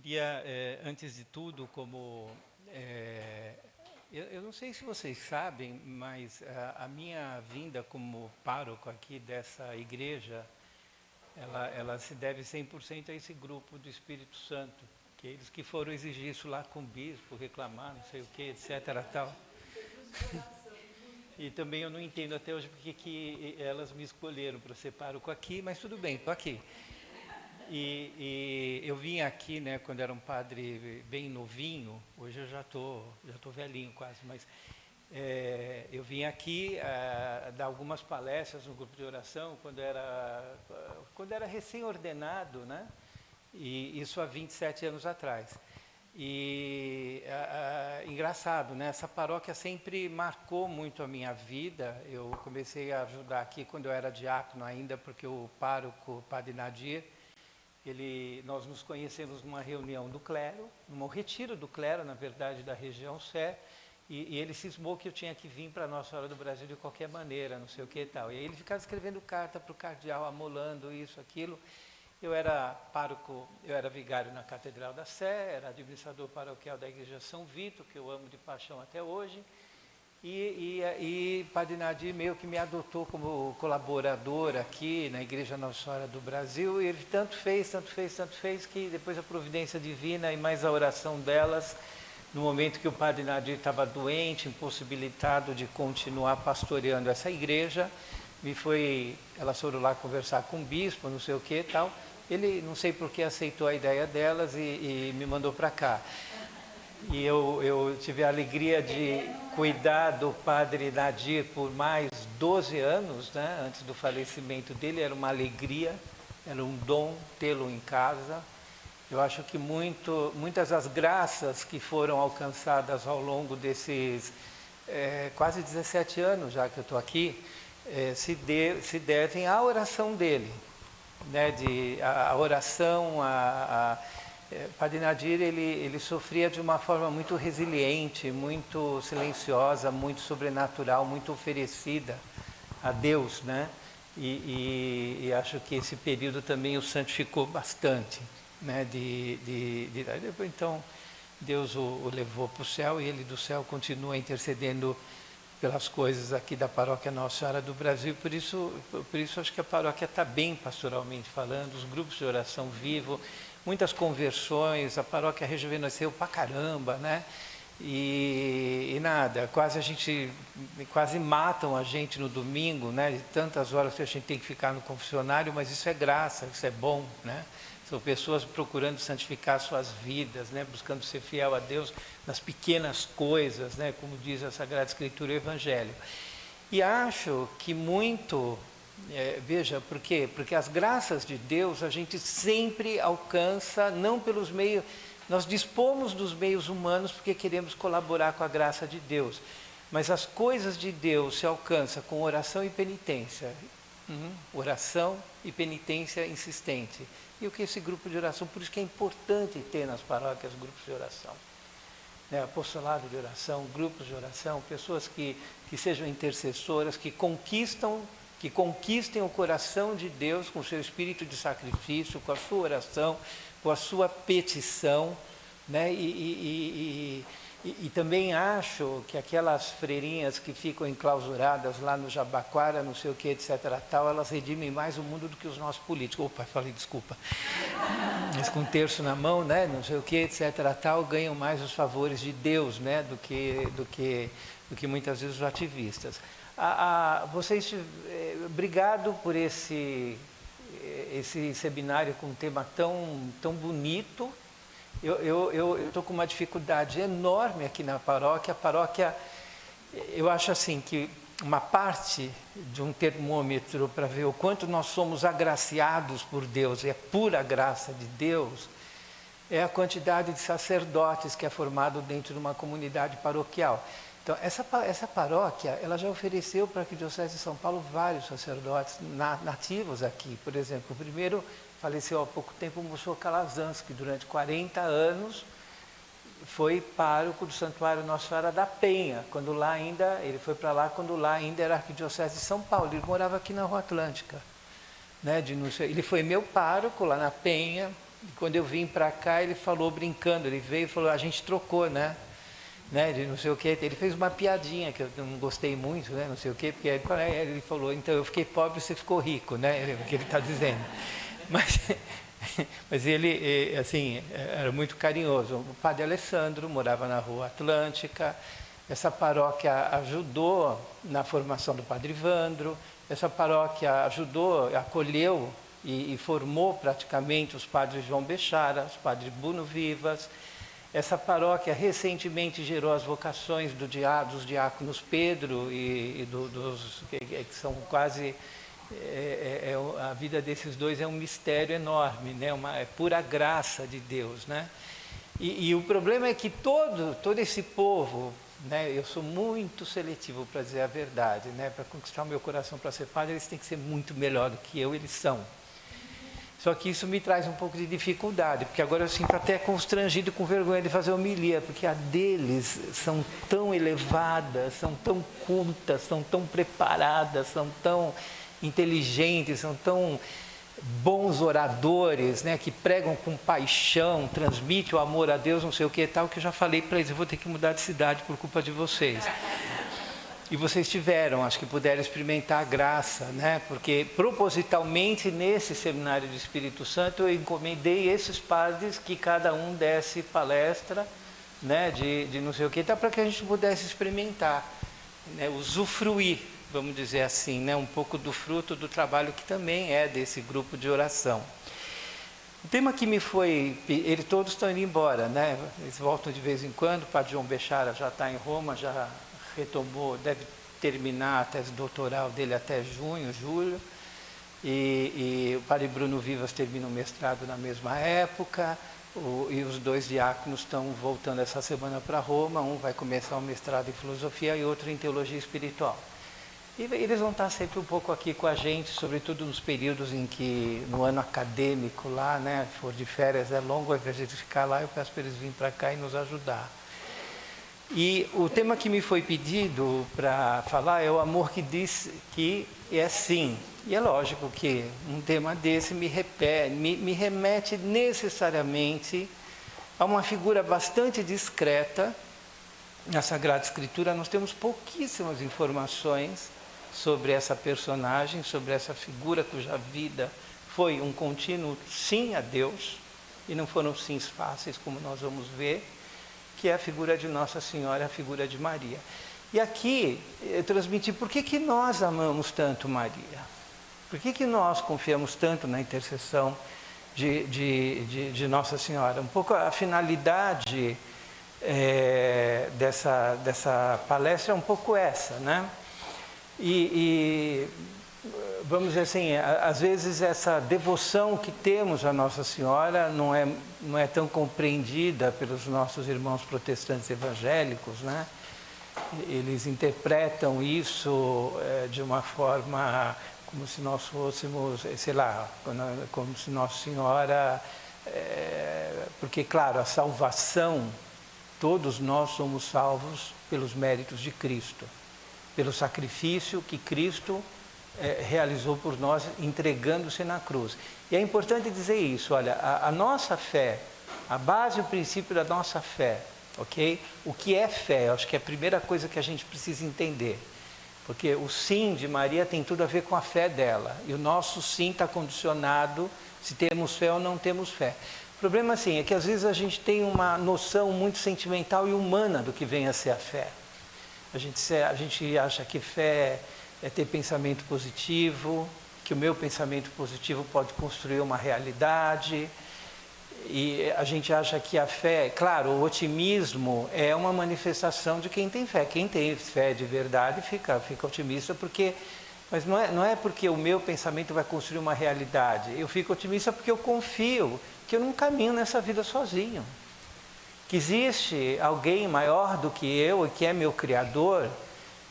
queria, antes de tudo, eu não sei se vocês sabem, mas a minha vinda como pároco aqui dessa igreja, ela se deve 100% a esse grupo do Espírito Santo, que eles que foram exigir isso lá com o bispo, reclamar, não sei o que, etc. Tal. E também eu não entendo até hoje porque que elas me escolheram para ser pároco aqui, mas tudo bem, estou aqui. E eu vim aqui, né, quando era um padre bem novinho, hoje eu já tô velhinho quase, mas eu vim aqui dar algumas palestras no grupo de oração quando era recém-ordenado, né? E isso há 27 anos atrás. E engraçado, né? Essa paróquia sempre marcou muito a minha vida. Eu comecei a ajudar aqui quando eu era diácono ainda, porque o pároco, o Padre Nadir, nós nos conhecemos numa reunião do clero, num retiro do clero, na verdade, da região Sé, e ele cismou que eu tinha que vir para a Nossa Senhora do Brasil de qualquer maneira, não sei o que e tal. E aí ele ficava escrevendo carta para o cardeal, amolando isso, aquilo. Eu era pároco, eu era vigário na Catedral da Sé, era administrador paroquial da Igreja São Vito, que eu amo de paixão até hoje. E Padre Nadir meio que me adotou como colaborador aqui na Igreja Nossa Senhora do Brasil, e ele tanto fez, que depois a providência divina e mais a oração delas, no momento que o Padre Nadir estava doente, impossibilitado de continuar pastoreando essa igreja, elas foram lá conversar com o bispo, não sei o que e tal, ele não sei por que aceitou a ideia delas e me mandou para cá. E eu tive a alegria de cuidar do Padre Nadir por mais 12 anos, né? Antes do falecimento dele, era uma alegria, era um dom tê-lo em casa. Eu acho que muitas das graças que foram alcançadas ao longo desses quase 17 anos já que eu estou aqui, se devem à oração dele, né? A oração, Padre Nadir, ele sofria de uma forma muito resiliente, muito silenciosa, muito sobrenatural, muito oferecida a Deus, né? E acho que esse período também o santificou bastante, né? Então, Deus o levou para o céu e ele do céu continua intercedendo pelas coisas aqui da paróquia Nossa Senhora do Brasil. Por isso acho que a paróquia está bem pastoralmente falando, os grupos de oração vivo, muitas conversões, a paróquia rejuvenesceu pra caramba, né? E nada, quase matam a gente no domingo, né? De tantas horas que a gente tem que ficar no confessionário, mas isso é graça, isso é bom, né? São pessoas procurando santificar suas vidas, né? Buscando ser fiel a Deus nas pequenas coisas, né? Como diz a Sagrada Escritura e o Evangelho. E acho que muito... veja, por quê? Porque as graças de Deus a gente sempre alcança, não pelos meios... Nós dispomos dos meios humanos porque queremos colaborar com a graça de Deus. Mas as coisas de Deus se alcançam com oração e penitência. Oração e penitência insistente. E o que esse grupo de oração? Por isso que é importante ter nas paróquias grupos de oração. Apostolado de oração, grupos de oração, pessoas que sejam intercessoras, que conquistem o coração de Deus com o seu espírito de sacrifício, com a sua oração, com a sua petição, né? E também acho que aquelas freirinhas que ficam enclausuradas lá no Jabaquara, não sei o que, etc. tal, elas redimem mais o mundo do que os nossos políticos. Opa, falei desculpa. Mas com um terço na mão, né, não sei o que, etc. tal, ganham mais os favores de Deus, né, do que muitas vezes os ativistas. Obrigado por esse seminário com um tema tão bonito. Eu estou com uma dificuldade enorme aqui na paróquia. A paróquia, eu acho assim que uma parte de um termômetro para ver o quanto nós somos agraciados por Deus, é pura graça de Deus, é a quantidade de sacerdotes que é formado dentro de uma comunidade paroquial. Então, essa paróquia, ela já ofereceu para a Arquidiocese de São Paulo vários sacerdotes nativos aqui. Por exemplo, o primeiro faleceu há pouco tempo, o Monsenhor Calazans, que durante 40 anos foi pároco do Santuário Nossa Senhora da Penha, ele foi para lá quando lá ainda era a Arquidiocese de São Paulo. Ele morava aqui na Rua Atlântica, né? Ele foi meu pároco lá na Penha, E quando eu vim para cá, ele falou brincando, ele veio e falou, a gente trocou, né? De não sei o que, ele fez uma piadinha que eu não gostei muito, né? Não sei o que, porque ele falou, então eu fiquei pobre, você ficou rico, né? O que ele está dizendo. Mas ele, assim, era muito carinhoso. O padre Alessandro morava na Rua Atlântica. Essa paróquia ajudou na formação do padre Ivandro. Essa paróquia ajudou, acolheu e formou praticamente os padres João Bechara, os padres Bruno Vivas. Essa paróquia recentemente gerou as vocações dos diáconos Pedro que são quase... a vida desses dois é um mistério enorme, né? É pura graça de Deus, né? E o problema é que todo esse povo, né? Eu sou muito seletivo para dizer a verdade, né? Para conquistar o meu coração para ser padre, eles têm que ser muito melhor do que eu, eles são. Só que isso me traz um pouco de dificuldade, porque agora eu sinto até constrangido, com vergonha de fazer homilia, porque a deles são tão elevadas, são tão cultas, são tão preparadas, são tão inteligentes, são tão bons oradores, né, que pregam com paixão, transmitem o amor a Deus, não sei o que e tal, que eu já falei para eles, eu vou ter que mudar de cidade por culpa de vocês. E vocês tiveram, acho que puderam experimentar a graça, né? Porque propositalmente nesse seminário do Espírito Santo eu encomendei esses padres que cada um desse palestra, né? De não sei o que, tá, para que a gente pudesse experimentar, né? Usufruir, vamos dizer assim, né? Um pouco do fruto do trabalho que também é desse grupo de oração. O tema que me foi, eles todos estão indo embora, né? Eles voltam de vez em quando, o padre João Bechara já está em Roma, já retomou, deve terminar a tese doutoral dele até junho, julho, e o padre Bruno Vivas termina o mestrado na mesma época, e os dois diáconos estão voltando essa semana para Roma, um vai começar o mestrado em filosofia e outro em teologia espiritual. E eles vão estar sempre um pouco aqui com a gente, sobretudo nos períodos em que, no ano acadêmico lá, né, for de férias é longo, ao invés de ficar lá, eu peço para eles virem para cá e nos ajudar. E o tema que me foi pedido para falar é o amor que diz que é sim. E é lógico que um tema desse me remete necessariamente a uma figura bastante discreta. Na Sagrada Escritura nós temos pouquíssimas informações sobre essa personagem, sobre essa figura cuja vida foi um contínuo sim a Deus, e não foram sims fáceis, como nós vamos ver, que é a figura de Nossa Senhora, a figura de Maria. E aqui eu transmiti por que nós amamos tanto Maria, por que nós confiamos tanto na intercessão de Nossa Senhora. Um pouco a finalidade dessa palestra é um pouco essa, né? E vamos dizer assim, às vezes essa devoção que temos a Nossa Senhora não é tão compreendida pelos nossos irmãos protestantes evangélicos, né? Eles interpretam isso de uma forma como se nós fôssemos, sei lá, como se Nossa Senhora... porque, claro, a salvação, todos nós somos salvos pelos méritos de Cristo, pelo sacrifício que Cristo realizou por nós, entregando-se na cruz. E é importante dizer isso, olha, a nossa fé, a base e o princípio da nossa fé, ok? O que é fé? Eu acho que é a primeira coisa que a gente precisa entender. Porque o sim de Maria tem tudo a ver com a fé dela. E o nosso sim está condicionado se temos fé ou não temos fé. O problema, assim, é que às vezes a gente tem uma noção muito sentimental e humana do que vem a ser a fé. A gente acha que fé é ter pensamento positivo, que o meu pensamento positivo pode construir uma realidade. E a gente acha que a fé, claro, o otimismo é uma manifestação de quem tem fé. Quem tem fé de verdade fica otimista, mas não é porque o meu pensamento vai construir uma realidade. Eu fico otimista porque eu confio que eu não caminho nessa vida sozinho. Que existe alguém maior do que eu, que é meu Criador,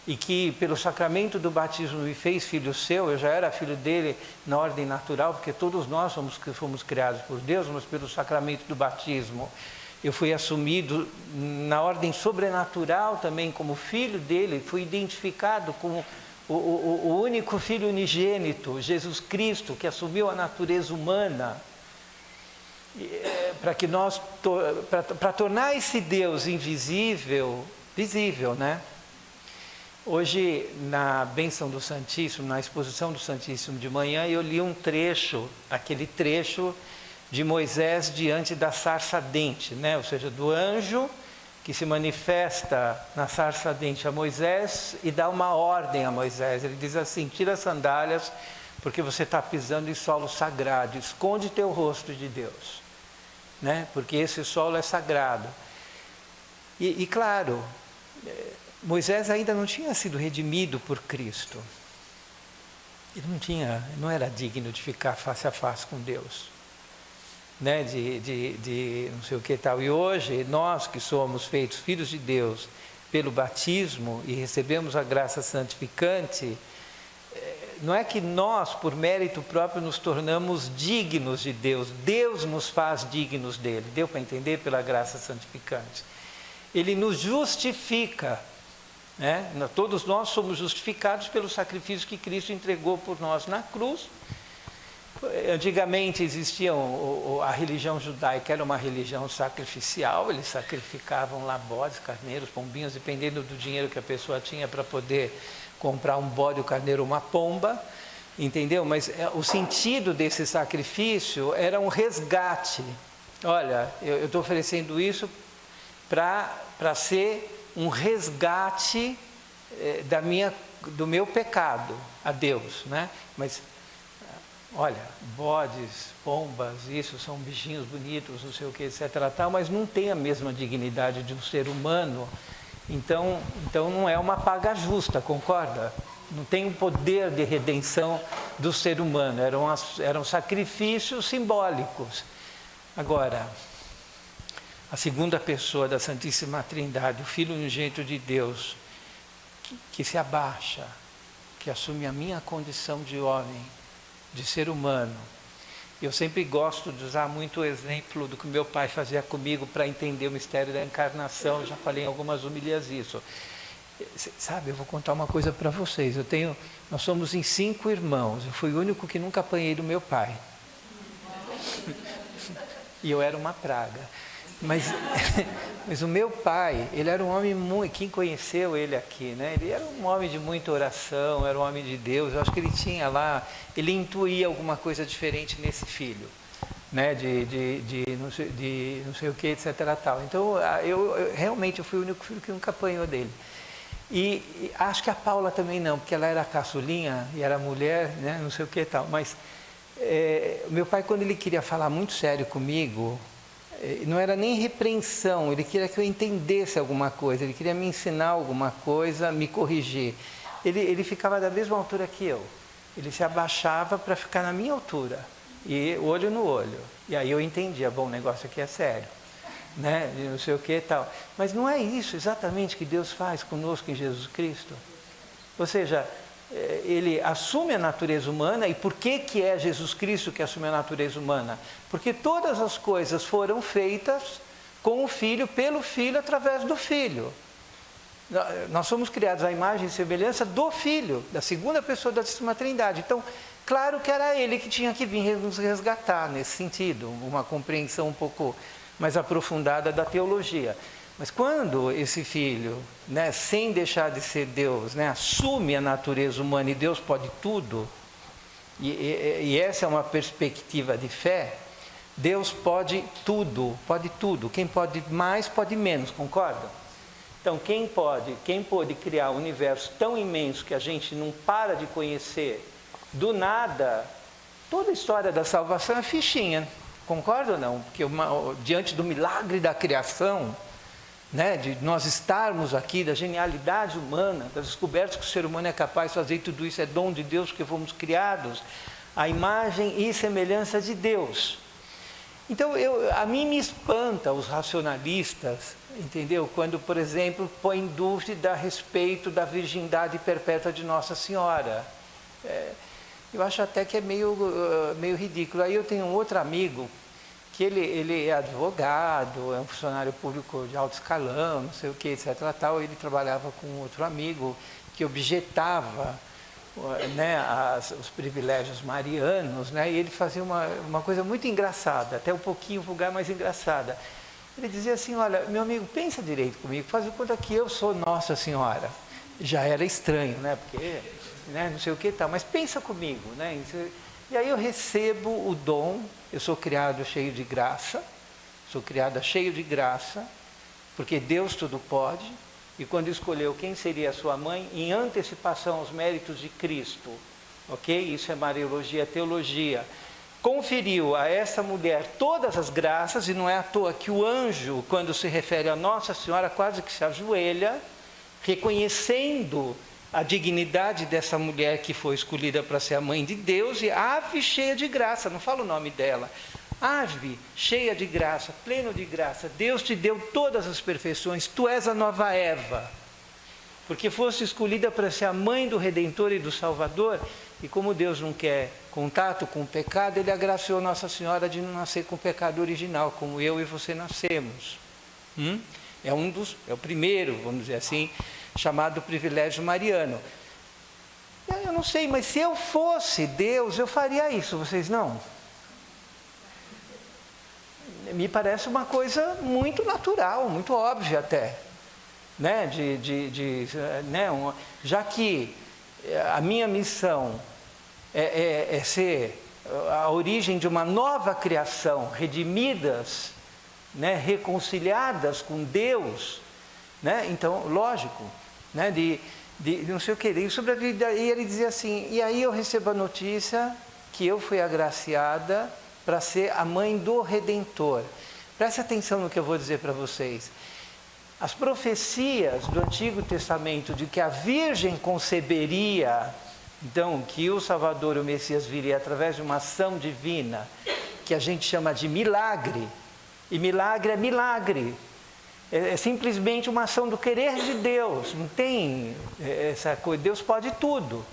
e que pelo sacramento do batismo me fez filho seu. Eu já era filho dele na ordem natural, porque todos nós fomos criados por Deus, mas pelo sacramento do batismo eu fui assumido na ordem sobrenatural também como filho dele, fui identificado como o único filho unigênito, Jesus Cristo, que assumiu a natureza humana. para que nós, para tornar esse Deus invisível, visível, né? Hoje, na bênção do Santíssimo, na exposição do Santíssimo de manhã, eu li um trecho, aquele trecho de Moisés diante da sarça ardente, né? Ou seja, do anjo que se manifesta na sarça ardente a Moisés e dá uma ordem a Moisés. Ele diz assim: tira as sandálias, porque você está pisando em solo sagrado, esconde teu rosto de Deus, né? Porque esse solo é sagrado. E claro, Moisés ainda não tinha sido redimido por Cristo. Ele não era digno de ficar face a face com Deus, né? de não sei o que tal. E hoje, nós que somos feitos filhos de Deus pelo batismo e recebemos a graça santificante, não é que nós, por mérito próprio, nos tornamos dignos de Deus. Deus nos faz dignos dele. Deu para entender? Pela graça santificante. Ele nos justifica, né? Todos nós somos justificados pelo sacrifício que Cristo entregou por nós na cruz. Antigamente existia a religião judaica, era uma religião sacrificial. Eles sacrificavam lá bodes, carneiros, pombinhos, dependendo do dinheiro que a pessoa tinha para poder comprar um bode, um carneiro, uma pomba, entendeu? Mas o sentido desse sacrifício era um resgate. Olha, eu estou oferecendo isso para ser um resgate do meu pecado a Deus, né? Mas olha, bodes, pombas, isso são bichinhos bonitos, não sei o que, etc. Tal, mas não tem a mesma dignidade de um ser humano. Então não é uma paga justa, concorda? Não tem um poder de redenção do ser humano, eram sacrifícios simbólicos. Agora, a segunda pessoa da Santíssima Trindade, o Filho unigênito de Deus, que se abaixa, que assume a minha condição de homem, de ser humano. Eu sempre gosto de usar muito o exemplo do que meu pai fazia comigo para entender o mistério da encarnação. Eu já falei em algumas homilias isso. Sabe, eu vou contar uma coisa para vocês. Nós somos em 5 irmãos. Eu fui o único que nunca apanhei do meu pai. E eu era uma praga. Mas o meu pai, ele era um homem muito... Quem conheceu ele aqui, né? Ele era um homem de muita oração, era um homem de Deus. Eu acho que ele tinha lá... Ele intuía alguma coisa diferente nesse filho, né? De não sei o que, etc. Tal. Então, realmente eu fui o único filho que nunca apanhou dele. E acho que a Paula também não, porque ela era a caçulinha e era mulher, né? Não sei o que e tal. Mas meu pai, quando ele queria falar muito sério comigo... Não era nem repreensão, ele queria que eu entendesse alguma coisa, ele queria me ensinar alguma coisa, me corrigir. Ele ficava da mesma altura que eu, ele se abaixava para ficar na minha altura, e olho no olho. E aí eu entendia, bom, o negócio aqui é sério, né? E não sei o que e tal. Mas não é isso exatamente que Deus faz conosco em Jesus Cristo? Ou seja, ele assume a natureza humana. E por que é Jesus Cristo que assume a natureza humana? Porque todas as coisas foram feitas com o Filho, pelo Filho, através do Filho. Nós somos criados à imagem e semelhança do Filho, da segunda pessoa da Santíssima Trindade. Então, claro que era ele que tinha que vir nos resgatar nesse sentido, uma compreensão um pouco mais aprofundada da teologia. Mas quando esse filho, né, sem deixar de ser Deus, né, assume a natureza humana e Deus pode tudo, e essa é uma perspectiva de fé, Deus pode tudo, pode tudo. Quem pode mais, pode menos, concorda? Então, quem pôde criar um universo tão imenso que a gente não para de conhecer, do nada, toda a história da salvação é fichinha, concorda ou não? Porque diante do milagre da criação, né, de nós estarmos aqui, da genialidade humana, das descobertas que o ser humano é capaz de fazer, tudo isso é dom de Deus, porque fomos criados à imagem e semelhança de Deus. Então, a mim me espanta os racionalistas, entendeu? Quando, por exemplo, põe em dúvida a respeito da virgindade perpétua de Nossa Senhora. Eu acho até que é meio ridículo. Aí eu tenho um outro amigo, que ele é advogado, é um funcionário público de alto escalão, não sei o que, etc. Tal. Ele trabalhava com outro amigo que objetava né, os privilégios marianos, né, e ele fazia uma coisa muito engraçada, até um pouquinho vulgar, mas engraçada. Ele dizia assim: olha, meu amigo, pensa direito comigo, faz de conta que eu sou Nossa Senhora. Já era estranho, né, porque, né, não sei o que tal, mas pensa comigo, né, e aí eu recebo o dom, eu sou criado cheio de graça, sou criada cheio de graça, porque Deus tudo pode, e quando escolheu quem seria a sua mãe, em antecipação aos méritos de Cristo, ok? Isso é Mariologia, teologia. Conferiu a essa mulher todas as graças, e não é à toa que o anjo, quando se refere a Nossa Senhora, quase que se ajoelha, reconhecendo a dignidade dessa mulher que foi escolhida para ser a mãe de Deus, e ave cheia de graça, não fala o nome dela, ave cheia de graça, pleno de graça, Deus te deu todas as perfeições, tu és a nova Eva, porque foste escolhida para ser a mãe do Redentor e do Salvador, e como Deus não quer contato com o pecado, Ele agraciou Nossa Senhora de não nascer com o pecado original, como eu e você nascemos. É o primeiro, vamos dizer assim, chamado privilégio mariano. Eu não sei, mas se eu fosse Deus, eu faria isso, vocês não? Me parece uma coisa muito natural, muito óbvia até, né? Já que a minha missão é ser a origem de uma nova criação, redimidas, né? Reconciliadas com Deus, né? Então, lógico, né? de não sei o que, e sobre a vida, e ele dizia assim: e aí eu recebo a notícia que eu fui agraciada para ser a mãe do Redentor. Preste atenção no que eu vou dizer para vocês. As profecias do Antigo Testamento de que a Virgem conceberia, então, que o Salvador, o Messias, viria através de uma ação divina, que a gente chama de milagre, e milagre é milagre, é simplesmente uma ação do querer de Deus, não tem essa coisa, Deus pode tudo.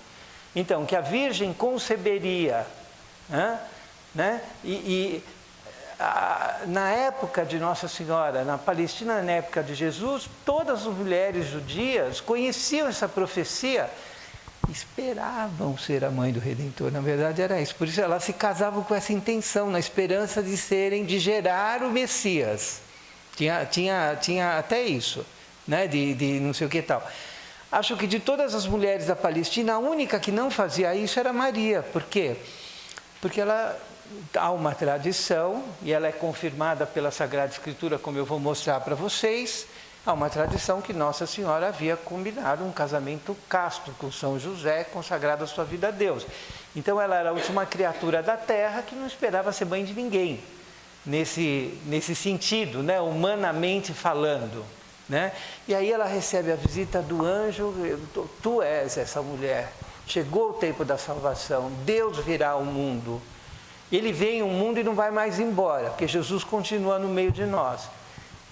Então, que a Virgem conceberia, né? Na época de Nossa Senhora, na Palestina, na época de Jesus, todas as mulheres judias conheciam essa profecia, esperavam ser a mãe do Redentor. Na verdade era isso, por isso elas se casavam com essa intenção, na esperança de gerar o Messias. Tinha até isso, né? de não sei o que tal. Acho que de todas as mulheres da Palestina, a única que não fazia isso era Maria. Por quê? Porque ela há uma tradição, e ela é confirmada pela Sagrada Escritura, como eu vou mostrar para vocês. Há uma tradição que Nossa Senhora havia combinado um casamento casto com São José, consagrado a sua vida a Deus. Então ela era a última criatura da terra que não esperava ser mãe de ninguém, nesse sentido, né? Humanamente falando, né? E aí ela recebe a visita do anjo: tu és essa mulher, chegou o tempo da salvação, Deus virá ao mundo. Ele vem ao mundo e não vai mais embora, porque Jesus continua no meio de nós.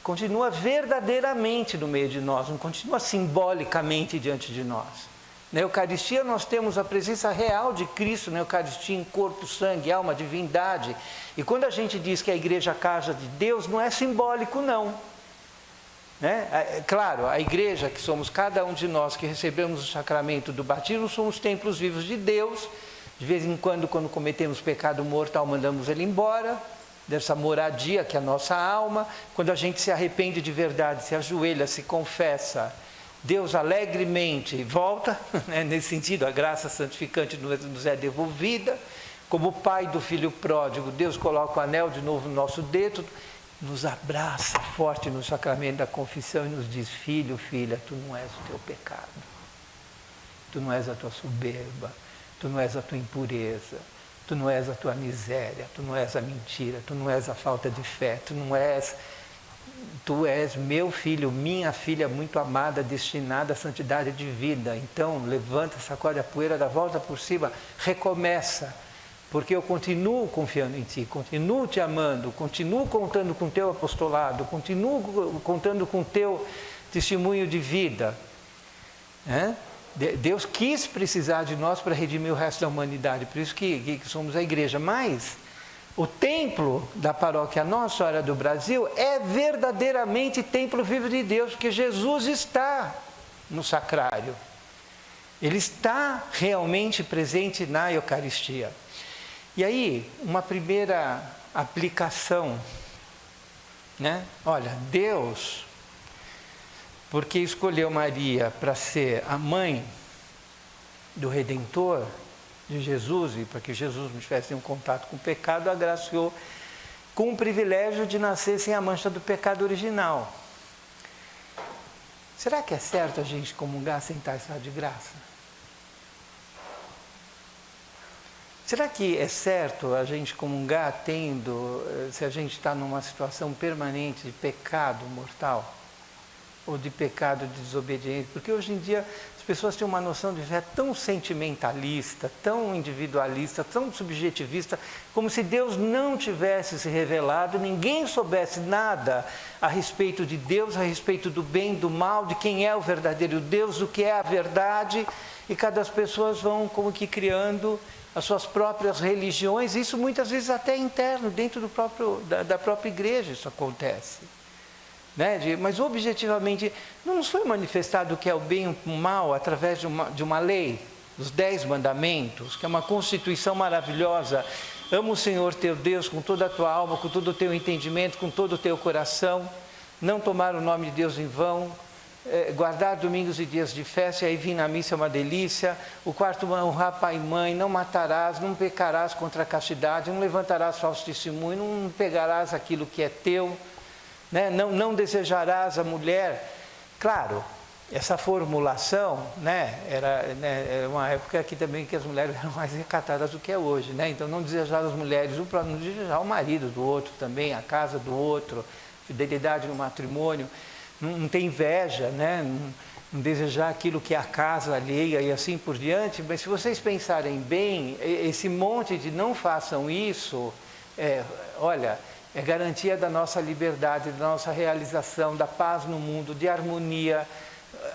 Continua verdadeiramente no meio de nós, não continua simbolicamente diante de nós. Na Eucaristia nós temos a presença real de Cristo na Eucaristia, em corpo, sangue, alma, divindade. E quando a gente diz que a igreja é a casa de Deus, não é simbólico não. Né? Claro, a igreja que somos cada um de nós que recebemos o sacramento do batismo, somos templos vivos de Deus. De vez em quando cometemos pecado mortal, mandamos ele embora, dessa moradia que é a nossa alma. Quando a gente se arrepende de verdade, se ajoelha, se confessa, Deus alegremente volta, né? Nesse sentido, a graça santificante nos é devolvida. Como o pai do filho pródigo, Deus coloca o anel de novo no nosso dedo, nos abraça forte no sacramento da confissão e nos diz: filho, filha, tu não és o teu pecado, tu não és a tua soberba, tu não és a tua impureza, tu não és a tua miséria, tu não és a mentira, tu não és a falta de fé, tu és meu filho, minha filha muito amada, destinada à santidade de vida. Então levanta, sacode a poeira, dá a volta por cima, recomeça, porque eu continuo confiando em ti, continuo te amando, continuo contando com o teu apostolado, continuo contando com o teu testemunho de vida. Deus quis precisar de nós para redimir o resto da humanidade, por isso que somos a igreja. Mas o templo da paróquia Nossa Senhora do Brasil é verdadeiramente templo vivo de Deus, porque Jesus está no sacrário. Ele está realmente presente na Eucaristia. E aí, uma primeira aplicação, né? Olha, Deus, porque escolheu Maria para ser a mãe do Redentor, de Jesus, e para que Jesus não tivesse nenhum contato com o pecado, agraciou com o privilégio de nascer sem a mancha do pecado original. Será que é certo a gente comungar sem estar em estado de graça? Será que é certo a gente comungar se a gente está numa situação permanente de pecado mortal? Ou de pecado de desobediência? Porque hoje em dia as pessoas têm uma noção de fé tão sentimentalista, tão individualista, tão subjetivista, como se Deus não tivesse se revelado, ninguém soubesse nada a respeito de Deus, a respeito do bem, do mal, de quem é o verdadeiro Deus, do que é a verdade, e cada pessoas vão como que criando as suas próprias religiões, isso muitas vezes até interno, dentro da própria igreja isso acontece. Né? Mas objetivamente, não nos foi manifestado o que é o bem e o mal através de uma lei, os 10 mandamentos, que é uma constituição maravilhosa. Ama o Senhor teu Deus com toda a tua alma, com todo o teu entendimento, com todo o teu coração, não tomar o nome de Deus em vão, guardar domingos e dias de festa, e aí vir na missa é uma delícia. O quarto, honrar pai e mãe, não matarás, não pecarás contra a castidade, não levantarás falso testemunho, não pegarás aquilo que é teu, né? Não desejarás a mulher. Claro, essa formulação, né, era uma época aqui também que as mulheres eram mais recatadas do que é hoje, né? Então não desejar as mulheres, não desejar o marido do outro também, a casa do outro, fidelidade no matrimônio, não ter inveja, né? Não desejar aquilo que é a casa alheia e assim por diante. Mas se vocês pensarem bem, esse monte de não façam isso, olha, é garantia da nossa liberdade, da nossa realização, da paz no mundo, de harmonia.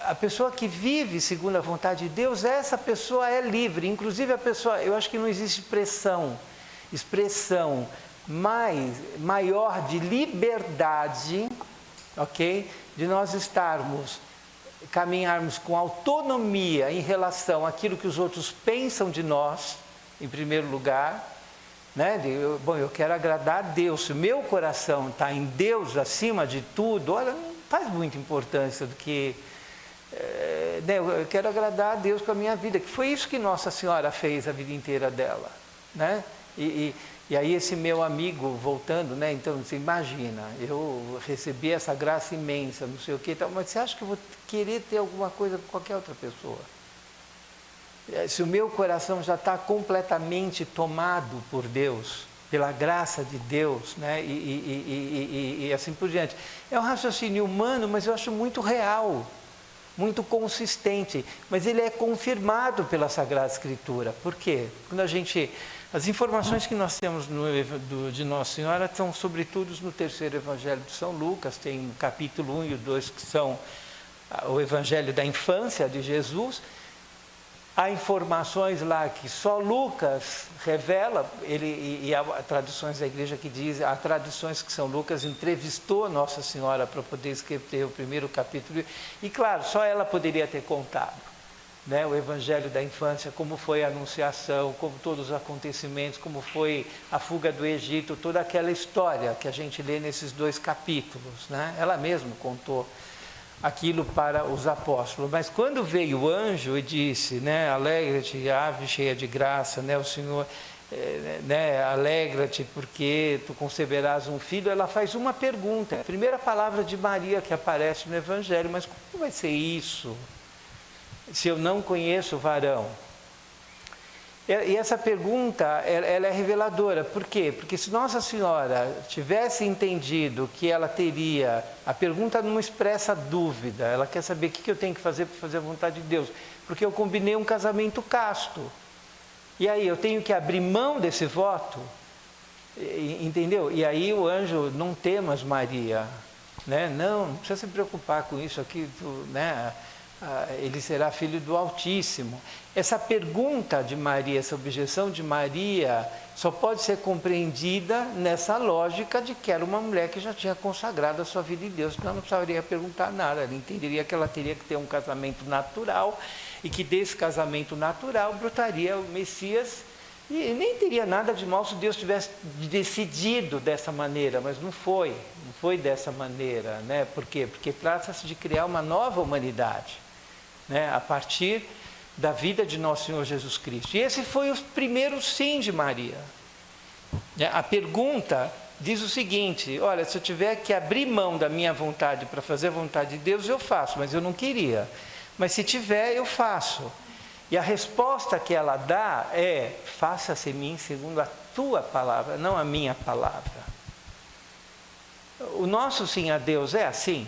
A pessoa que vive segundo a vontade de Deus, essa pessoa é livre. Inclusive a pessoa, eu acho que não existe expressão maior de liberdade, ok? De nós caminharmos com autonomia em relação àquilo que os outros pensam de nós, em primeiro lugar, né? Eu quero agradar a Deus, se o meu coração está em Deus acima de tudo, olha, não faz muita importância do que... eu quero agradar a Deus com a minha vida, que foi isso que Nossa Senhora fez a vida inteira dela, né? E aí esse meu amigo, voltando, né? Então você imagina, eu recebi essa graça imensa, não sei o que, mas você acha que eu vou querer ter alguma coisa com qualquer outra pessoa? Se o meu coração já está completamente tomado por Deus, pela graça de Deus, né? E assim por diante. É um raciocínio humano, mas eu acho muito real, muito consistente, mas ele é confirmado pela Sagrada Escritura. Por quê? As informações que nós temos de Nossa Senhora são sobretudo no terceiro Evangelho de São Lucas, tem o capítulo 1 e o 2 que são o Evangelho da infância de Jesus. Há informações lá que só Lucas revela, e há tradições da igreja que dizem, há tradições que São Lucas entrevistou Nossa Senhora para poder escrever o primeiro capítulo, e claro, só ela poderia ter contado, né, o Evangelho da infância, como foi a Anunciação, como todos os acontecimentos, como foi a fuga do Egito, toda aquela história que a gente lê nesses 2 capítulos, né? Ela mesma contou aquilo para os apóstolos. Mas quando veio o anjo e disse, né, alegra-te, ave cheia de graça, né, o Senhor, né, alegra-te porque tu conceberás um filho, ela faz uma pergunta, a primeira palavra de Maria que aparece no Evangelho, mas como vai ser isso, se eu não conheço o varão? E essa pergunta, ela é reveladora. Por quê? Porque se Nossa Senhora tivesse entendido que ela teria... A pergunta não expressa dúvida. Ela quer saber o que eu tenho que fazer para fazer a vontade de Deus. Porque eu combinei um casamento casto. E aí, eu tenho que abrir mão desse voto? Entendeu? E aí o anjo, não temas, Maria. Né? Não precisa se preocupar com isso aqui, né? Ele será filho do Altíssimo. Essa pergunta de Maria, essa objeção de Maria, só pode ser compreendida nessa lógica de que era uma mulher que já tinha consagrado a sua vida em Deus, então ela não precisaria perguntar nada, ela entenderia que ela teria que ter um casamento natural, e que desse casamento natural brotaria o Messias, e nem teria nada de mal se Deus tivesse decidido dessa maneira, mas não foi dessa maneira, né? Por quê? Porque trata-se de criar uma nova humanidade, né? A partir da vida de nosso Senhor Jesus Cristo. E esse foi o primeiro sim de Maria. A pergunta diz o seguinte: olha, se eu tiver que abrir mão da minha vontade para fazer a vontade de Deus, eu faço, mas eu não queria. Mas se tiver, eu faço. E a resposta que ela dá é: faça-se em mim segundo a tua palavra, não a minha palavra. O nosso sim a Deus é assim.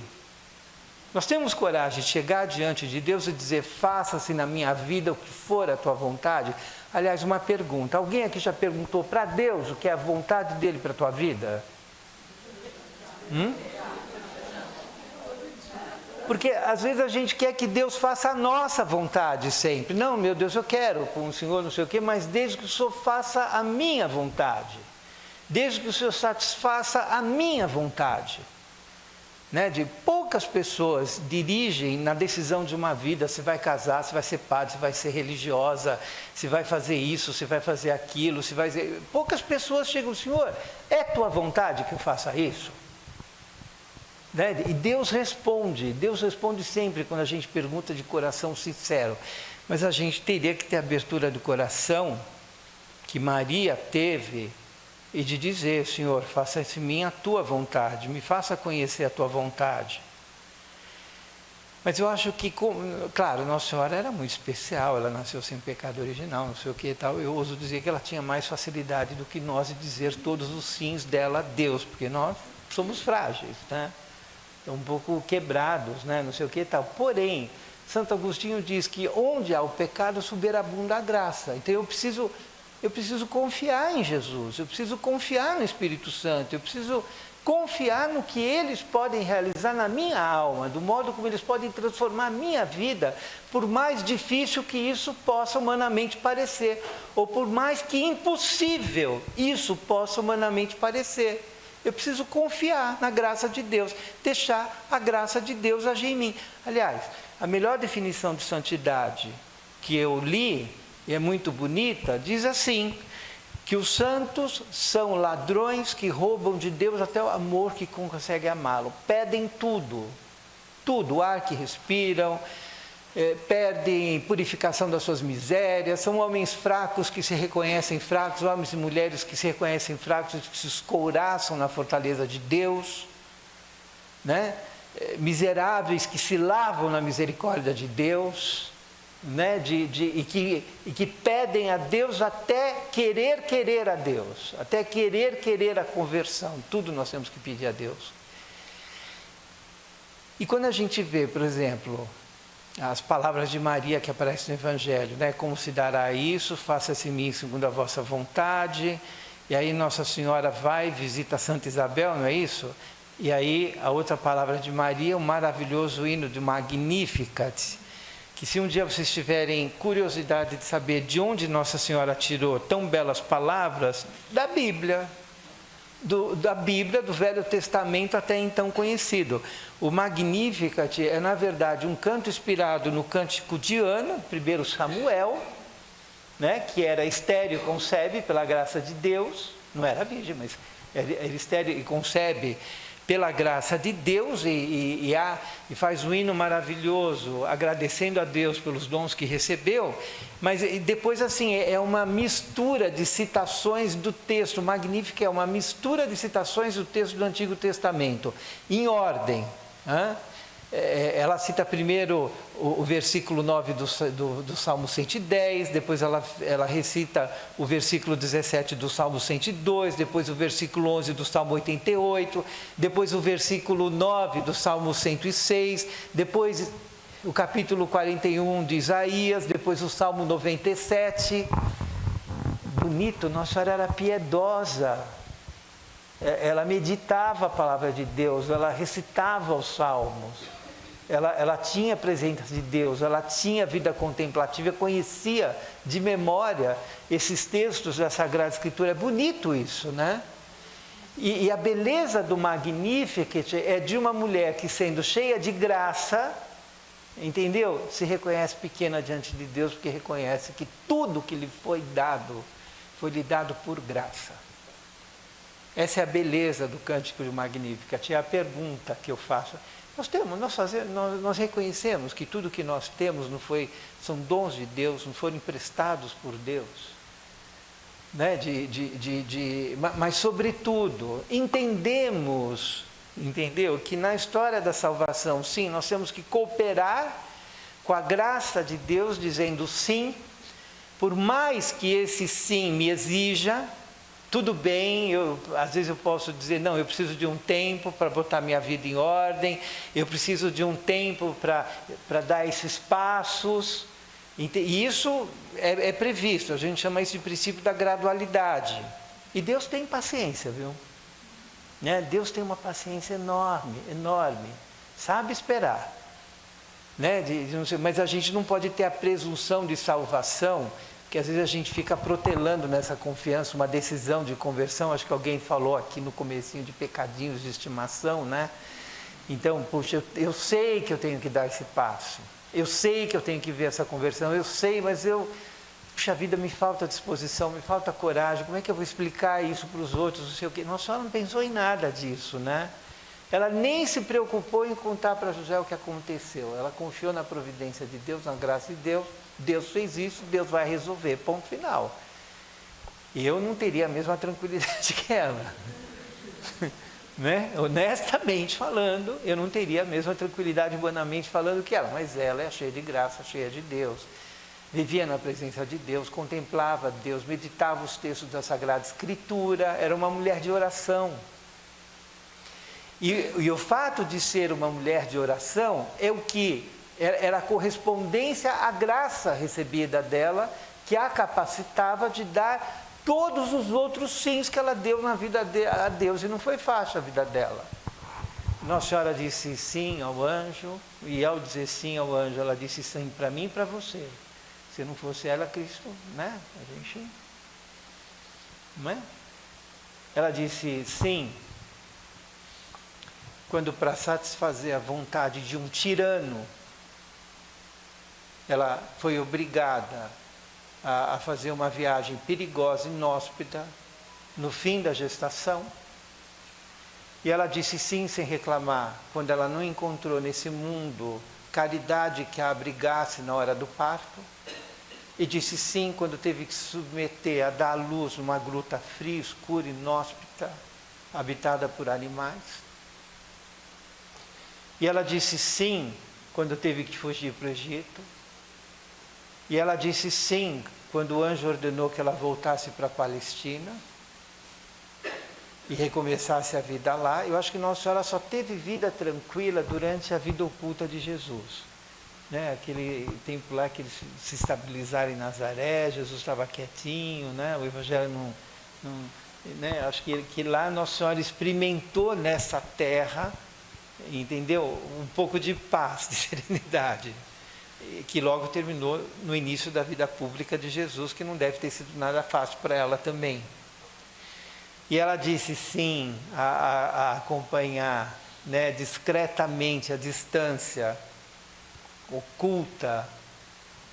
Nós temos coragem de chegar diante de Deus e dizer: faça-se na minha vida o que for a tua vontade? Aliás, uma pergunta: alguém aqui já perguntou para Deus o que é a vontade dele para a tua vida? Porque às vezes a gente quer que Deus faça a nossa vontade sempre. Não, meu Deus, eu quero com o Senhor não sei o quê, mas desde que o Senhor faça a minha vontade. Desde que o Senhor satisfaça a minha vontade. Né? De poucas pessoas dirigem na decisão de uma vida: se vai casar, se vai ser padre, se vai ser religiosa, se vai fazer isso, se vai fazer aquilo, se vai... Poucas pessoas chegam: Senhor, é tua vontade que eu faça isso? Né? E Deus responde sempre quando a gente pergunta de coração sincero. Mas a gente teria que ter a abertura do coração que Maria teve, e de dizer: Senhor, faça-se em mim a tua vontade, me faça conhecer a tua vontade. Mas eu acho que, claro, Nossa Senhora era muito especial, ela nasceu sem pecado original, não sei o que e tal. Eu ouso dizer que ela tinha mais facilidade do que nós de dizer todos os sims dela a Deus, porque nós somos frágeis, né? Um pouco quebrados, né? Não sei o que e tal. Porém, Santo Agostinho diz que onde há o pecado, superabunda a graça. Então eu preciso confiar em Jesus, eu preciso confiar no Espírito Santo, eu preciso confiar no que eles podem realizar na minha alma, do modo como eles podem transformar a minha vida, por mais difícil que isso possa humanamente parecer, ou por mais que impossível isso possa humanamente parecer. Eu preciso confiar na graça de Deus, deixar a graça de Deus agir em mim. Aliás, a melhor definição de santidade que eu li, e é muito bonita, diz assim: que os santos são ladrões que roubam de Deus até o amor que consegue amá-lo. Pedem tudo, o ar que respiram, perdem purificação das suas misérias, são homens fracos que se reconhecem fracos, homens e mulheres que se reconhecem fracos e que se escouraçam na fortaleza de Deus, né? Miseráveis que se lavam na misericórdia de Deus, né? E que pedem a Deus até querer a Deus, até querer a conversão. Tudo nós temos que pedir a Deus. E quando a gente vê, por exemplo, as palavras de Maria que aparecem no Evangelho, né? Como se dará isso? Faça-se em mim segundo a vossa vontade. E aí Nossa Senhora vai, visita Santa Isabel, não é isso? E aí a outra palavra de Maria, o maravilhoso hino de Magnificat, que se um dia vocês tiverem curiosidade de saber de onde Nossa Senhora tirou tão belas palavras, da Bíblia, do Velho Testamento até então conhecido. O Magnificat é, na verdade, um canto inspirado no cântico de Ana, primeiro Samuel, né, que era estéril e concebe pela graça de Deus, não era virgem, mas era estéril e concebe pela graça de Deus, e faz um hino maravilhoso, agradecendo a Deus pelos dons que recebeu. Mas depois, assim, é uma mistura de citações do texto. Magnífica é uma mistura de citações do texto do Antigo Testamento, em ordem. Ela cita primeiro o versículo 9 do Salmo 110, depois ela recita o versículo 17 do Salmo 102, depois o versículo 11 do Salmo 88, depois o versículo 9 do Salmo 106, depois o capítulo 41 de Isaías, depois o Salmo 97. Bonito, Nossa Senhora era piedosa. Ela meditava a palavra de Deus, ela recitava os salmos, ela tinha a presença de Deus, ela tinha vida contemplativa, conhecia de memória esses textos da Sagrada Escritura. É bonito isso, né? E a beleza do Magnificat é de uma mulher que, sendo cheia de graça, Entendeu? Se reconhece pequena diante de Deus, porque reconhece que tudo que lhe foi lhe dado por graça. Essa é a beleza do Cântico de Magnificat. É a pergunta que eu faço. Nós reconhecemos que tudo que nós temos são dons de Deus, não foram emprestados por Deus. Né? Mas, sobretudo, entendeu? Que na história da salvação, sim, nós temos que cooperar com a graça de Deus, dizendo sim, por mais que esse sim me exija. Tudo bem, às vezes eu posso dizer, não, eu preciso de um tempo para botar minha vida em ordem, eu preciso de um tempo para dar esses passos, e isso é previsto, a gente chama isso de princípio da gradualidade. E Deus tem paciência, viu? Né? Deus tem uma paciência enorme, enorme, sabe esperar. Né? Mas a gente não pode ter a presunção de salvação, que às vezes a gente fica protelando nessa confiança uma decisão de conversão. Acho que alguém falou aqui no comecinho de pecadinhos de estimação, né? Então, puxa, eu sei que eu tenho que dar esse passo, eu sei que eu tenho que ver essa conversão, eu sei, mas puxa vida, me falta disposição, me falta coragem, como é que eu vou explicar isso para os outros, não sei o quê. Nossa Senhora não pensou em nada disso, né? Ela nem se preocupou em contar para José o que aconteceu, ela confiou na providência de Deus, na graça de Deus. Deus fez isso, Deus vai resolver, ponto final. E eu não teria a mesma tranquilidade que ela. Né? Honestamente falando, eu não teria a mesma tranquilidade, humanamente falando, que ela. Mas ela é cheia de graça, cheia de Deus. Vivia na presença de Deus, contemplava Deus, meditava os textos da Sagrada Escritura, era uma mulher de oração. E o fato de ser uma mulher de oração é o que? Era a correspondência à graça recebida dela, que a capacitava de dar todos os outros sims que ela deu na vida a Deus, e não foi fácil a vida dela. Nossa Senhora disse sim ao anjo, e ao dizer sim ao anjo, ela disse sim para mim e para você. Se não fosse ela, Cristo, né? A gente, não é? Ela disse sim, quando para satisfazer a vontade de um tirano, ela foi obrigada a fazer uma viagem perigosa, inóspita, no fim da gestação. E ela disse sim sem reclamar, quando ela não encontrou nesse mundo caridade que a abrigasse na hora do parto. E disse sim quando teve que se submeter a dar à luz numa gruta fria, escura, inóspita, habitada por animais. E ela disse sim quando teve que fugir para o Egito. E ela disse sim quando o anjo ordenou que ela voltasse para a Palestina e recomeçasse a vida lá. Eu acho que Nossa Senhora só teve vida tranquila durante a vida oculta de Jesus. Né? Aquele tempo lá que eles se estabilizaram em Nazaré, Jesus estava quietinho, né? O Evangelho né? Acho que lá Nossa Senhora experimentou nessa terra, entendeu? Um pouco de paz, de serenidade, que logo terminou no início da vida pública de Jesus, que não deve ter sido nada fácil para ela também. E ela disse sim a acompanhar, né, discretamente, à distância, oculta,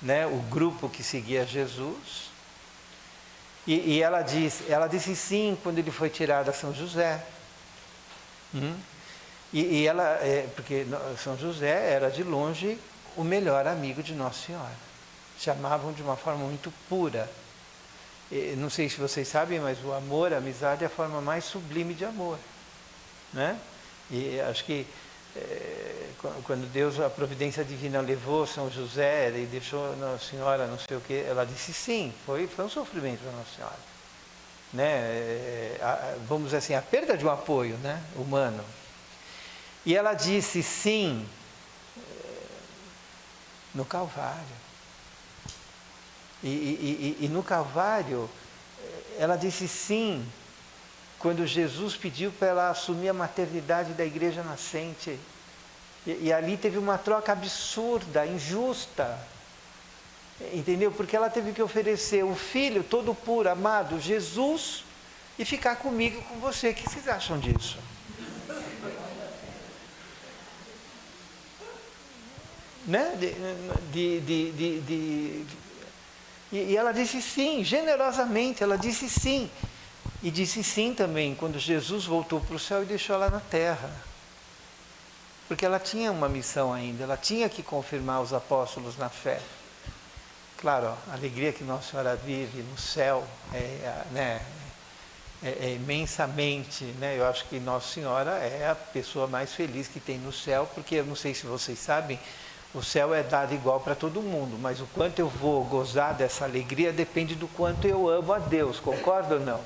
né, o grupo que seguia Jesus. E ela disse sim quando ele foi tirado a São José. E ela, porque São José era de longe o melhor amigo de Nossa Senhora. Chamavam de uma forma muito pura. Não sei se vocês sabem, mas o amor, a amizade é a forma mais sublime de amor, né? E acho que quando Deus, a providência divina, levou São José e deixou Nossa Senhora, não sei o que, ela disse sim, foi um sofrimento para Nossa Senhora, né? Vamos dizer assim, a perda de um apoio, né, humano. E ela disse sim no Calvário. E no Calvário, ela disse sim quando Jesus pediu para ela assumir a maternidade da igreja nascente. E ali teve uma troca absurda, injusta. Entendeu? Porque ela teve que oferecer o filho todo puro, amado, Jesus, e ficar comigo e com você. O que vocês acham disso? né? E ela disse sim, generosamente, ela disse sim. E disse sim também quando Jesus voltou para o céu e deixou ela na terra. Porque ela tinha uma missão ainda, ela tinha que confirmar os apóstolos na fé. Claro, a alegria que Nossa Senhora vive no céu é imensamente, né? Eu acho que Nossa Senhora é a pessoa mais feliz que tem no céu, porque eu não sei se vocês sabem, o céu é dado igual para todo mundo, mas o quanto eu vou gozar dessa alegria depende do quanto eu amo a Deus, concorda ou não?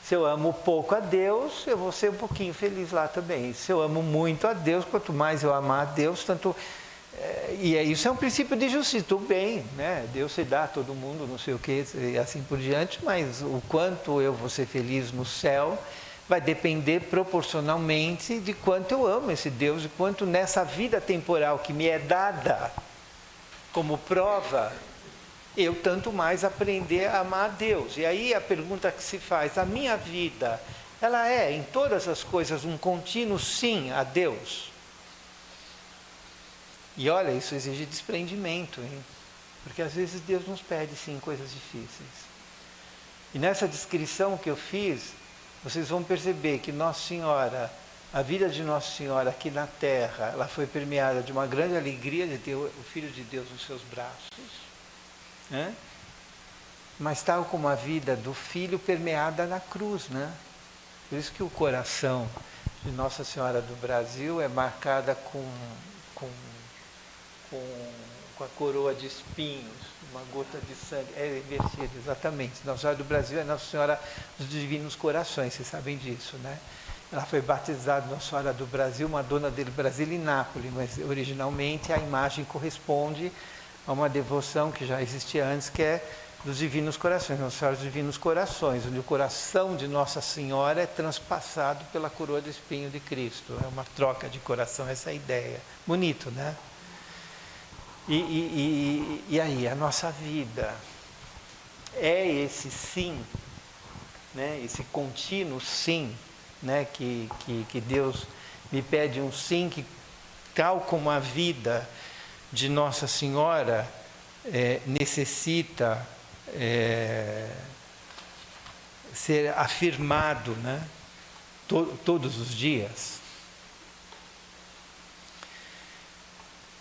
Se eu amo pouco a Deus, eu vou ser um pouquinho feliz lá também. Se eu amo muito a Deus, quanto mais eu amar a Deus, tanto... isso é um princípio de justiça, tudo bem, né? Deus se dá a todo mundo, não sei o que, e assim por diante, mas o quanto eu vou ser feliz no céu vai depender proporcionalmente de quanto eu amo esse Deus e quanto nessa vida temporal que me é dada como prova, eu tanto mais aprender a amar a Deus. E aí a pergunta que se faz, a minha vida, ela é em todas as coisas um contínuo sim a Deus? E olha, isso exige desprendimento, hein? Porque às vezes Deus nos pede sim coisas difíceis. E nessa descrição que eu fiz, vocês vão perceber que Nossa Senhora, a vida de Nossa Senhora aqui na Terra, ela foi permeada de uma grande alegria de ter o Filho de Deus nos seus braços, né? Mas tal como a vida do Filho permeada na cruz, né? Por isso que o coração de Nossa Senhora do Brasil é marcada com a coroa de espinhos, uma gota de sangue, é invertido, exatamente. Nossa Senhora do Brasil é Nossa Senhora dos Divinos Corações, vocês sabem disso, né? Ela foi batizada Nossa Senhora do Brasil, Madonna del Brasil em Nápoles, mas originalmente a imagem corresponde a uma devoção que já existia antes, que é dos Divinos Corações, Nossa Senhora dos Divinos Corações, onde o coração de Nossa Senhora é transpassado pela coroa de espinho de Cristo. É uma troca de coração, essa é a ideia. Bonito, né? E aí, a nossa vida é esse sim, né? Esse contínuo sim, né? Que Deus me pede um sim, que tal como a vida de Nossa Senhora necessita ser afirmado, né? Todos os dias.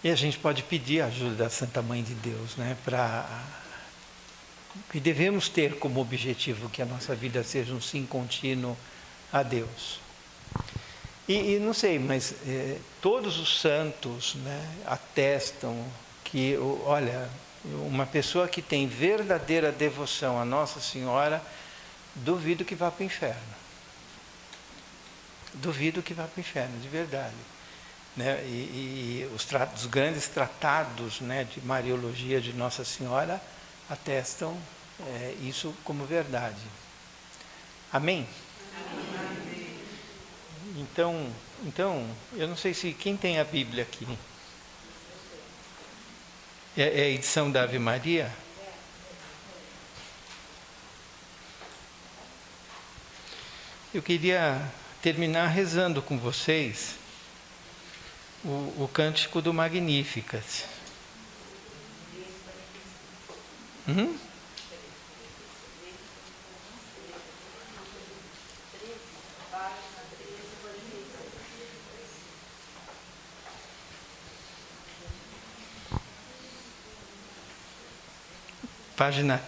E a gente pode pedir a ajuda da Santa Mãe de Deus, né? Que devemos ter como objetivo que a nossa vida seja um sim contínuo a Deus. E não sei, mas todos os santos, né, atestam que, olha, uma pessoa que tem verdadeira devoção a Nossa Senhora, duvido que vá para o inferno. Duvido que vá para o inferno, de verdade. Né? E os grandes tratados, né, de Mariologia de Nossa Senhora atestam isso como verdade. Amém? Amém. Então, eu não sei se quem tem a Bíblia aqui. É a edição da Ave Maria? Eu queria terminar rezando com vocês o cântico do Magnificat.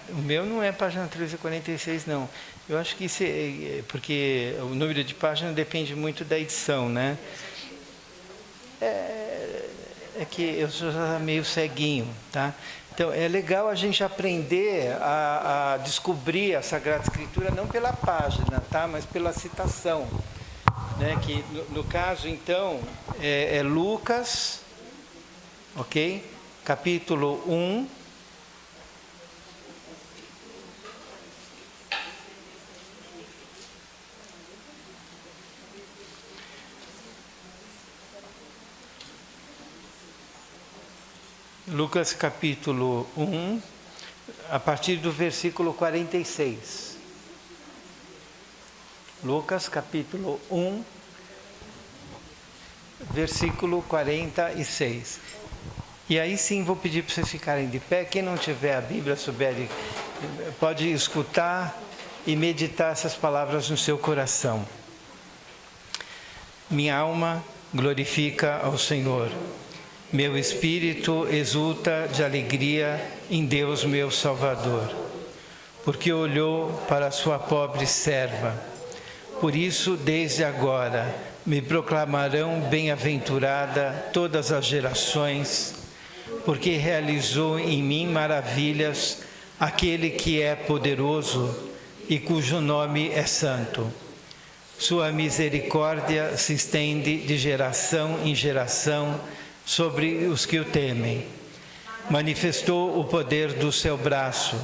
O meu não é página 1346, não. Eu acho que isso porque o número de página depende muito da edição, né? É que eu sou meio ceguinho, tá? Então, é legal a gente aprender a descobrir a Sagrada Escritura não pela página, tá? Mas pela citação, né? Que, no caso, então, é Lucas, ok? Capítulo 1, Lucas capítulo 1, a partir do versículo 46. Lucas capítulo 1, versículo 46. E aí sim vou pedir para vocês ficarem de pé. Quem não tiver a Bíblia, souber, pode escutar e meditar essas palavras no seu coração. Minha alma glorifica ao Senhor. Meu espírito exulta de alegria em Deus meu Salvador, porque olhou para a sua pobre serva. Por isso, desde agora, me proclamarão bem-aventurada todas as gerações, porque realizou em mim maravilhas aquele que é poderoso e cujo nome é santo. Sua misericórdia se estende de geração em geração sobre os que o temem. Manifestou o poder do seu braço,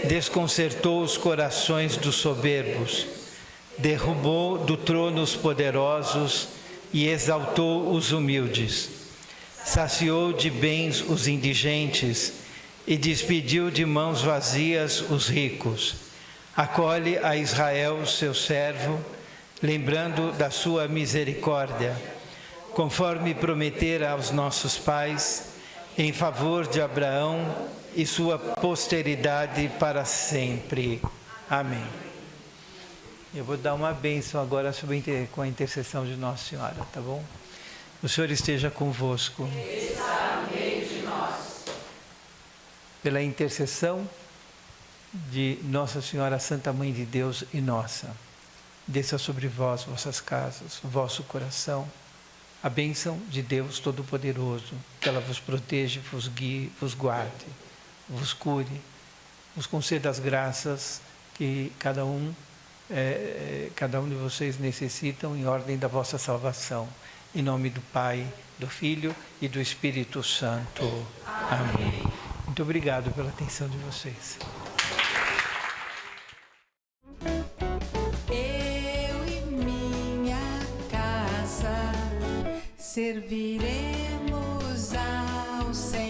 desconcertou os corações dos soberbos, derrubou do trono os poderosos e exaltou os humildes. Saciou de bens os indigentes e despediu de mãos vazias os ricos. Acolhe a Israel, seu servo, lembrando da sua misericórdia, conforme prometera aos nossos pais, em favor de Abraão e sua posteridade para sempre. Amém. Eu vou dar uma bênção agora com a intercessão de Nossa Senhora, tá bom? O Senhor esteja convosco. Está no meio de nós. Pela intercessão de Nossa Senhora, Santa Mãe de Deus e nossa, desça sobre vós, vossas casas, vosso coração, a bênção de Deus Todo-Poderoso, que ela vos proteja, vos guie, vos guarde, vos cure, vos conceda as graças que cada um de vocês necessitam em ordem da vossa salvação. Em nome do Pai, do Filho e do Espírito Santo. Amém. Muito obrigado pela atenção de vocês. Eu e minha casa serviremos ao Senhor.